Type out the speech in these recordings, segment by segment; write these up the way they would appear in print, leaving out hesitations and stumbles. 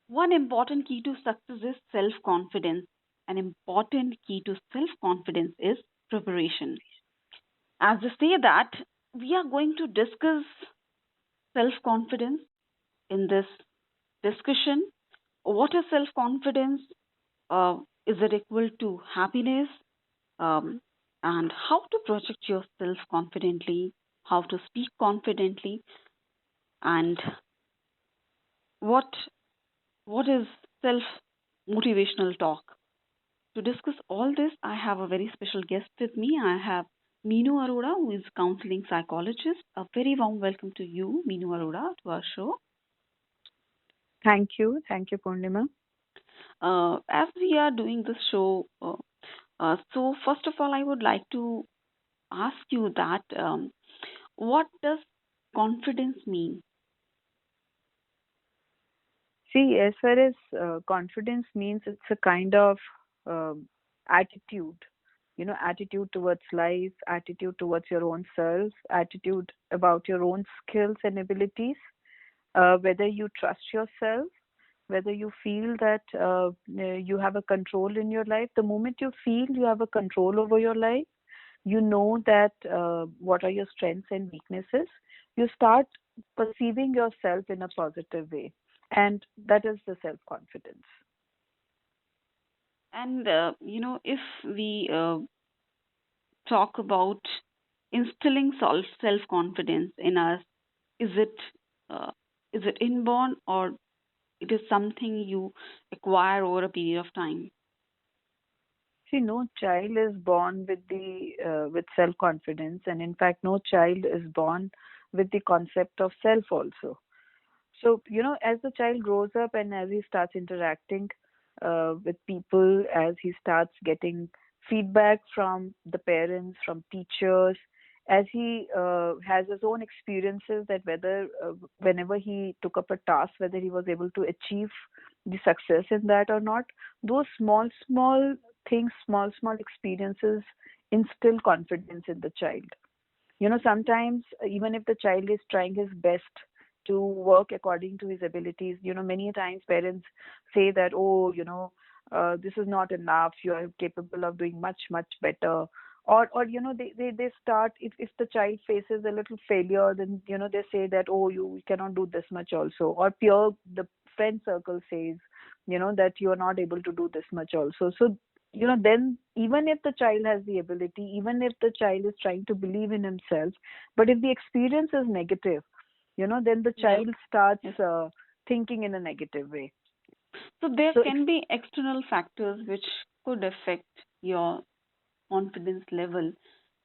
One important key to success is self confidence. An important key to self confidence is preparation. As they say that, we are going to discuss self confidence in this discussion. What is self confidence? Is it equal to happiness? Um, and how to project yourself confidently, how to speak confidently, and what what is self motivational talk. To discuss all this, I have a very special guest with me. I have Meenu Arora, who is a counseling psychologist. A very warm welcome to you, Meenu Arora, to our show. Thank you. Thank you, Purnima. As we are doing this show, so first of all, I would like to ask you that what does confidence mean? See, as far as confidence means, it's a kind of um, attitude, attitude towards life, attitude towards your own self, attitude about your own skills and abilities, whether you trust yourself, whether you feel that you have a control in your life. The moment you feel you have a control over your life, you know that what are your strengths and weaknesses, you start perceiving yourself in a positive way, and that is the self confidence. And if we talk about instilling self confidence in us, is it uh, is it inborn or it is something you acquire over a period of time? See, no child is born with self confidence, and in fact no child is born with the concept of self also. So, as the child grows up and as he starts interacting with people, as he starts getting feedback from the parents, from teachers, as he has his own experiences, that whether whenever he took up a task, whether he was able to achieve the success in that or not, those small things, small experiences instill confidence in the child. Sometimes even if the child is trying his best to work according to his abilities, many times parents say that, oh, this is not enough, you are capable of doing much better. Or they start, if the child faces a little failure, then they say that, oh, you cannot do this much also. Or the friend circle says, that you are not able to do this much also. So then even if the child has the ability, even if the child is trying to believe in himself, but if the experience is negative, then the Yes, child starts yes. thinking in a negative way. So there So can be external factors which could affect your confidence level.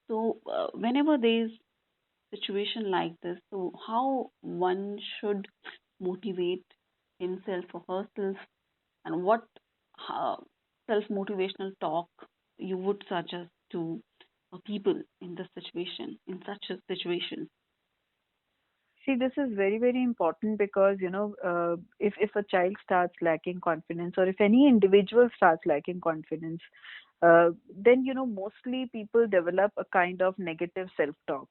So whenever there is situation like this, so how one should motivate himself or herself, and what self motivational talk you would suggest to people in this situation, in such a situation? see, this is very important because if a child starts lacking confidence, or if any individual starts lacking confidence, then mostly people develop a kind of negative self talk.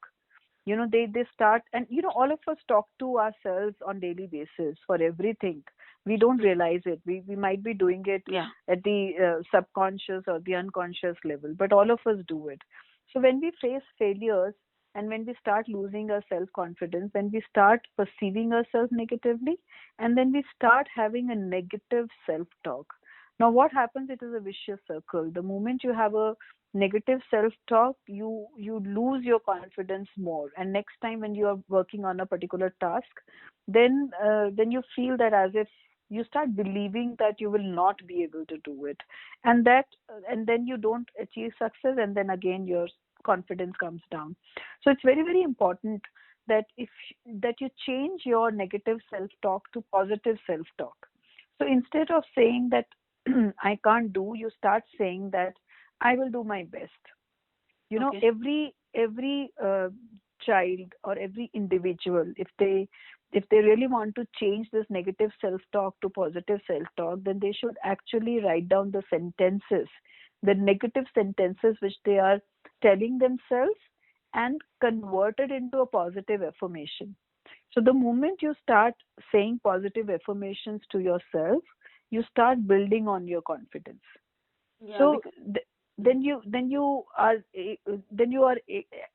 They start, and all of us talk to ourselves on daily basis for everything. We don't realize it. We might be doing it Yeah. at the subconscious or the unconscious level, but all of us do it. So when we face failures, and when we start losing our self confidence, when we start perceiving ourselves negatively, and then we start having a negative self talk, now what happens, it is a vicious circle. The moment you have a negative self talk, you lose your confidence more, and next time when you are working on a particular task, then you feel that as if you start believing that you will not be able to do it, and then you don't achieve success, and then again your confidence comes down. So it's very important that if that you change your negative self talk to positive self talk. So instead of saying that I can't do, you start saying that I will do my best. Okay. Every child or every individual, if they really want to change this negative self talk to positive self talk, then they should actually write down the sentences, the negative sentences which they are telling themselves, and convert it into a positive affirmation. So the moment you start saying positive affirmations to yourself, you start building on your confidence. Yeah, So because then you are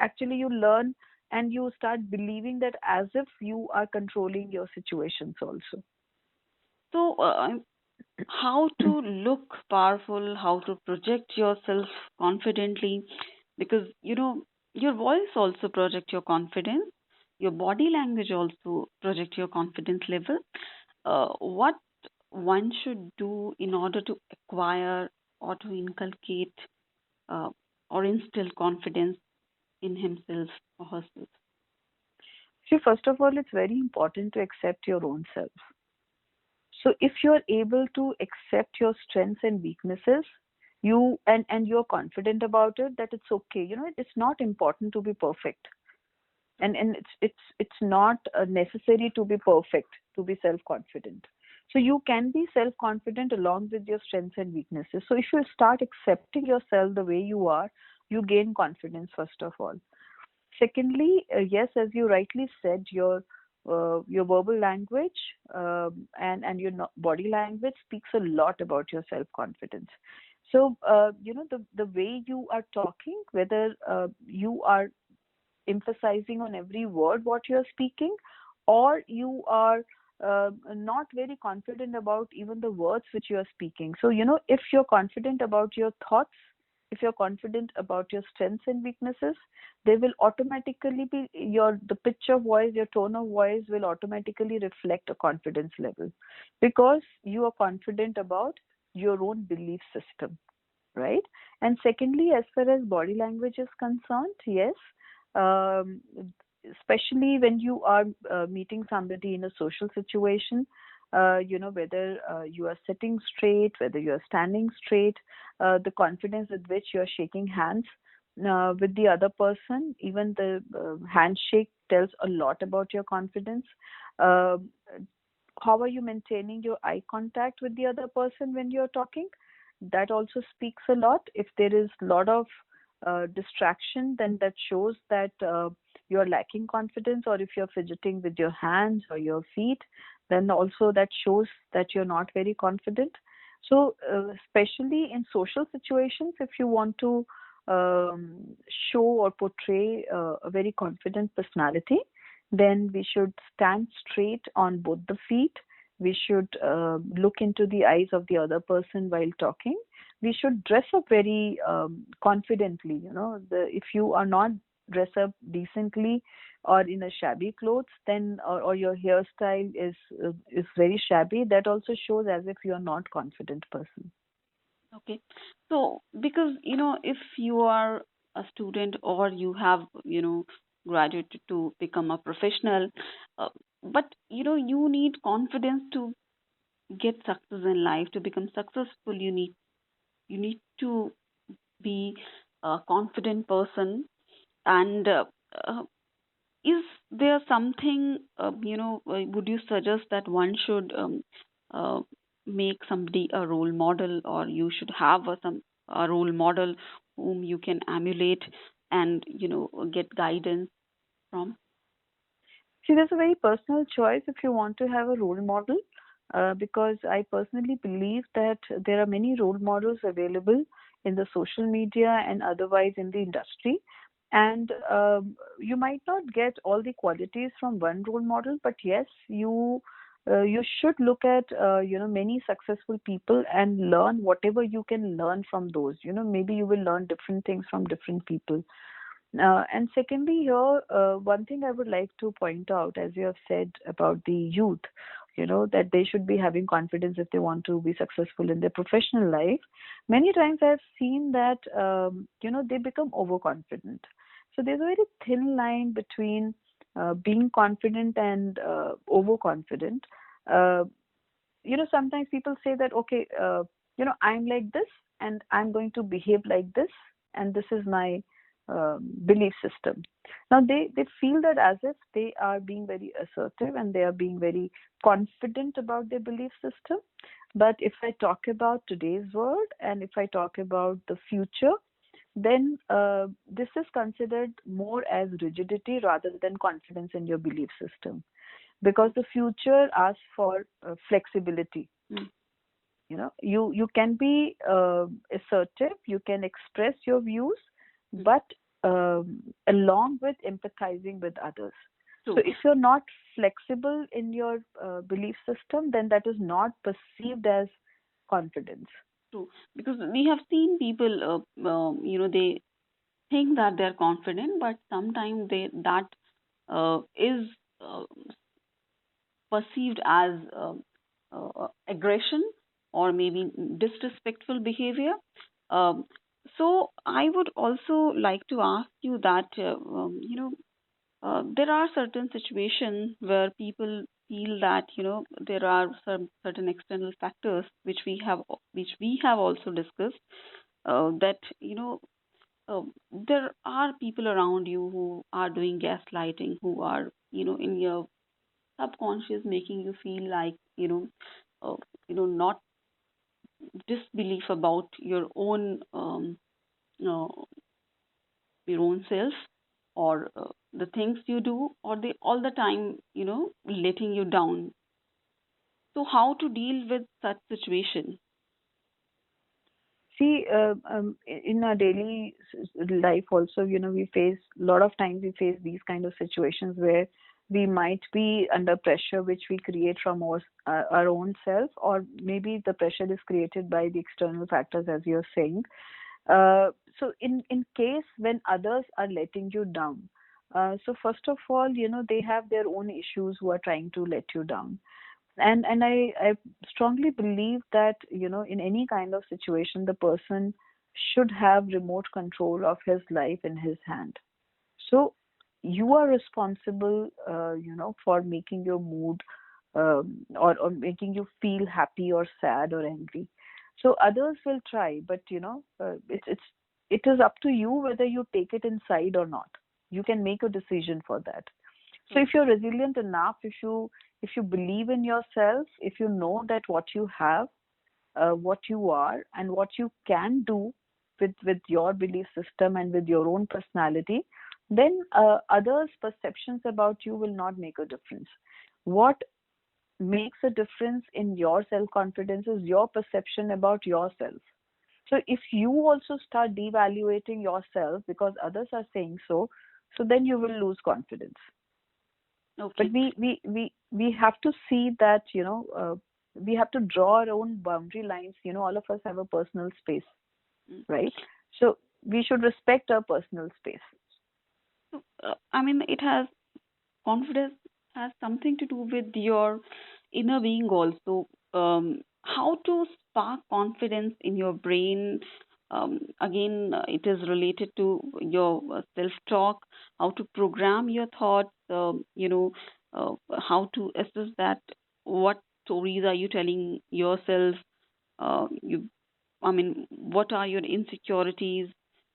actually you learn and you start believing that as if you are controlling your situations also. so how to look powerful, how to project yourself confidently, because your voice also project your confidence, your body language also project your confidence level. What one should do in order to acquire or to inculcate uh, or instill confidence in himself or herself. See, first of all, it's very important to accept your own self. So if you're able to accept your strengths and weaknesses, you and you're confident about it, that it's okay. It's not important to be perfect, and it's not necessary to be perfect to be self confident. So you can be self confident along with your strengths and weaknesses. So if you start accepting yourself the way you are, you gain confidence first of all. Secondly, yes, as you rightly said, your verbal language and your body language speaks a lot about your self confidence. So the way you are talking, whether you are emphasizing on every word what you're speaking, or you are not very confident about even the words which you are speaking. So, if you're confident about your thoughts, if you're confident about your strengths and weaknesses, they will automatically be the pitch of voice, your tone of voice will automatically reflect a confidence level, because you are confident about your own belief system, right? And secondly, as far as body language is concerned, yes, um, especially when you are meeting somebody in a social situation, whether you are sitting straight, whether you are standing straight, the confidence with which you are shaking hands with the other person, even the handshake tells a lot about your confidence. Um how are you maintaining your eye contact with the other person when you're talking? That also speaks a lot. If there is a lot of distraction, then that shows that you're lacking confidence, or if you're fidgeting with your hands or your feet, then also that shows that you're not very confident. So, especially in social situations, if you want to show or portray a very confident personality, then we should stand straight on both the feet. We should look into the eyes of the other person while talking. We should dress up very confidently. If you are not dress up decently or in a shabby clothes, then or your hairstyle is very shabby, that also shows as if you are not confident person. Okay. So, because, if you are a student or you have, graduated to become a professional, uh, but, you need confidence to get success in life, to become successful, you need to be a confident person. And uh, is there something, would you suggest that one should uh, make somebody a role model, or you should have a role model whom you can emulate and, get guidance from? See, there's a very personal choice if you want to have a role model, because I personally believe that there are many role models available in the social media and otherwise in the industry. And you might not get all the qualities from one role model, but yes, you should look at many successful people and learn whatever you can learn from those. Maybe you will learn different things from different people. And secondly, here, one thing I would like to point out, as you have said about the youth, that they should be having confidence if they want to be successful in their professional life. Many times I've seen that, they become overconfident. So there's a very thin line between being confident and overconfident. Uh, Sometimes people say that, okay, I'm like this and I'm going to behave like this, and this is my belief system. Now they feel that as if they are being very assertive and they are being very confident about their belief system. But if I talk about today's world and if I talk about the future, then this is considered more as rigidity rather than confidence in your belief system, because the future asks for flexibility. Mm. You can be assertive, you can express your views, Mm. but along with empathizing with others. So True, if you're not flexible in your belief system, then that is not perceived as confidence. true. Because we have seen people, they think that they're confident, but sometimes that is uh, perceived as aggression or maybe disrespectful behavior. Um, so I would also like to ask you that there are certain situations where people feel that there are some certain external factors which we have also discussed, that there are people around you who are doing gaslighting, who are in your subconscious making you feel like not disbelief about uh, your own self, or the things you do, or they all the time letting you down. So how to deal with such situation? See, in our daily life also, we face a lot of times we face these kind of situations where we might be under pressure which we create from our own self, or maybe the pressure is created by the external factors, as you're saying. So in case when others are letting you down, so first of all, they have their own issues who are trying to let you down. And I strongly believe that in any kind of situation the person should have remote control of his life in his hand. So you are responsible for making your mood, or making you feel happy or sad or angry. So others will try, but it is up to you whether you take it inside or not. You can make a decision for that. So True. if you're resilient enough, if you believe in yourself, if you know that what you have, what you are, and what you can do with your belief system and with your own personality, then others' perceptions about you will not make a difference. What makes a difference in your self confidence is your perception about yourself. So if you also start devaluating yourself because others are saying so, so then you will lose confidence. But Okay. we have to see that we have to draw our own boundary lines. All of us have a personal space, Mm. right? So we should respect our personal space. So, I mean, it has confidence has something to do with your inner being also. How to spark confidence in your brain? Again, it is related to your self-talk. How to program your thoughts? How to assess that what stories are you telling yourself? You I mean, what are your insecurities?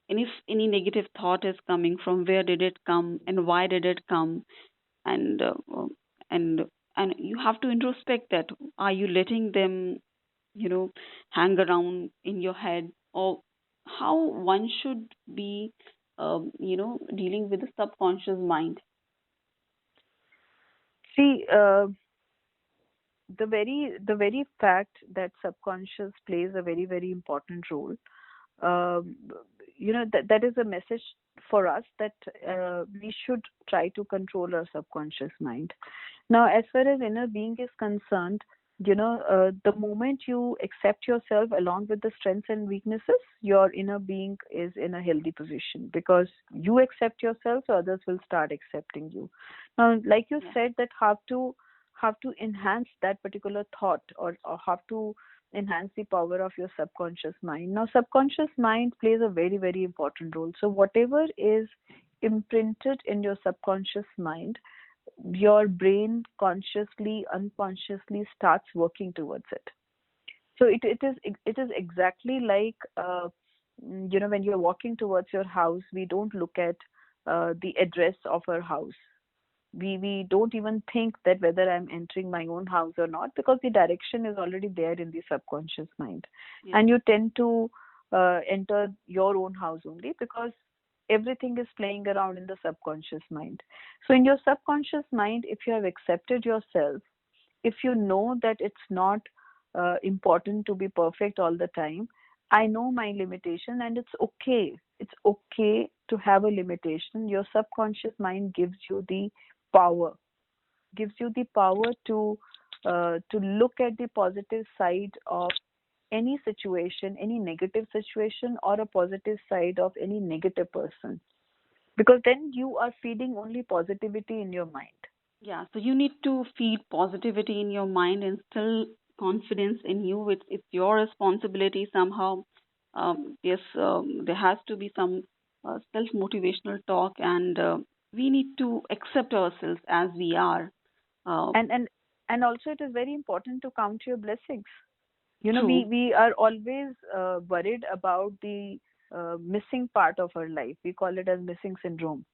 And if any negative thought is coming, from where did it come and why did it come? And and and you have to introspect that. Are you letting them, you know, hang around in your head, or how one should be, dealing with the subconscious mind? See, the very fact that subconscious plays a very important role, um, that is a message for us that we should try to control our subconscious mind. Now, as far as inner being is concerned, the moment you accept yourself along with the strengths and weaknesses, your inner being is in a healthy position, because you accept yourself, so others will start accepting you. Now, like you Yeah. said, that have to enhance that particular thought, or have to enhance the power of your subconscious mind. Now, subconscious mind plays a very important role. So whatever is imprinted in your subconscious mind, your brain consciously, unconsciously starts working towards it. So it is exactly like when you're walking towards your house, we don't look at the address of our house. We don't even think that whether I'm entering my own house or not, because the direction is already there in the subconscious mind. Yeah. And you tend to enter your own house only, because everything is playing around in the subconscious mind. So in your subconscious mind, if you have accepted yourself, if you know that it's not important to be perfect all the time, I know my limitation and it's okay. It's okay to have a limitation. Your subconscious mind power, gives you the power to look at the positive side of any situation, any negative situation, or a positive side of any negative person. Because then you are feeding only positivity in your mind. Yeah, so you need to feed positivity in your mind, instill confidence in you. It's your responsibility somehow. Yes, there has to be some self motivational talk, and we need to accept ourselves as we are. Uh, And also it is very important to count your blessings. True. We are always worried about the missing part of our life. We call it as missing syndrome.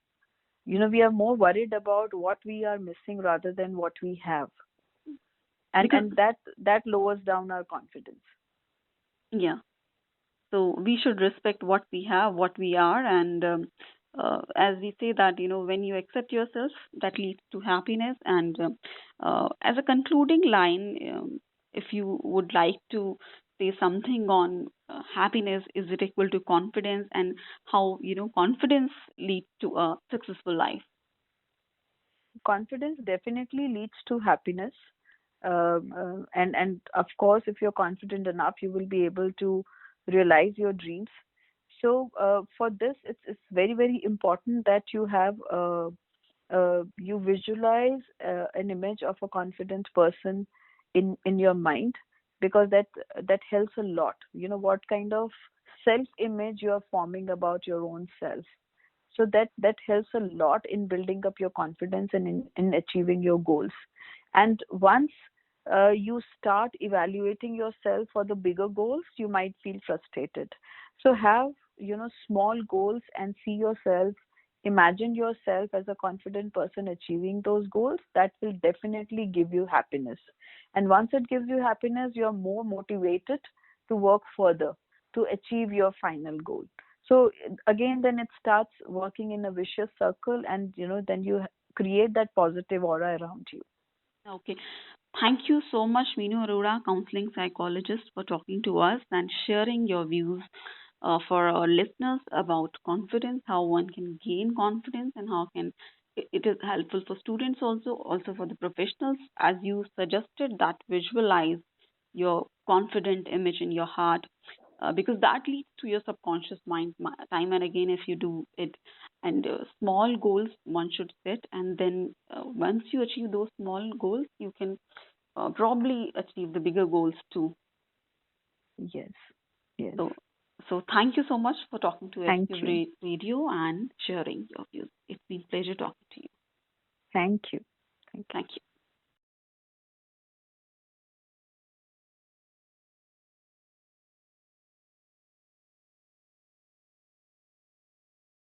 We are more worried about what we are missing rather than what we have, and Because, and that lowers down our confidence. yeah, so we should respect what we have, what we are, and as we say that, when you accept yourself, that leads to happiness. And as a concluding line, if you would like to say something on happiness, is it equal to confidence, and how confidence leads to a successful life? Confidence definitely leads to happiness. And of course, if you're confident enough, you will be able to realize your dreams. So for this, it's very, very important that you visualize an image of a confident person in your mind, because that helps a lot. What kind of self image you are forming about your own self. So that helps a lot in building up your confidence and in achieving your goals. And once you start evaluating yourself for the bigger goals, you might feel frustrated. So have small goals and see yourself, imagine yourself as a confident person achieving those goals. That will definitely give you happiness. And once it gives you happiness, you're more motivated to work further to achieve your final goal. So again, then it starts working in a vicious circle, and then you create that positive aura around you. Okay. Thank you so much, Meenu Arora, counseling psychologist, for talking to us and sharing your views for our listeners about confidence, how one can gain confidence, and how can it is helpful for students also for the professionals, as you suggested that visualize your confident image in your heart, because that leads to your subconscious mind time and again if you do it. And small goals one should set, and then once you achieve those small goals, you can probably achieve the bigger goals too. Yes, yes. So, so thank you so much for talking to Thank SQ you. Radio and sharing your views. It's been a pleasure talking to you. Thank you. Thank you. Thank you.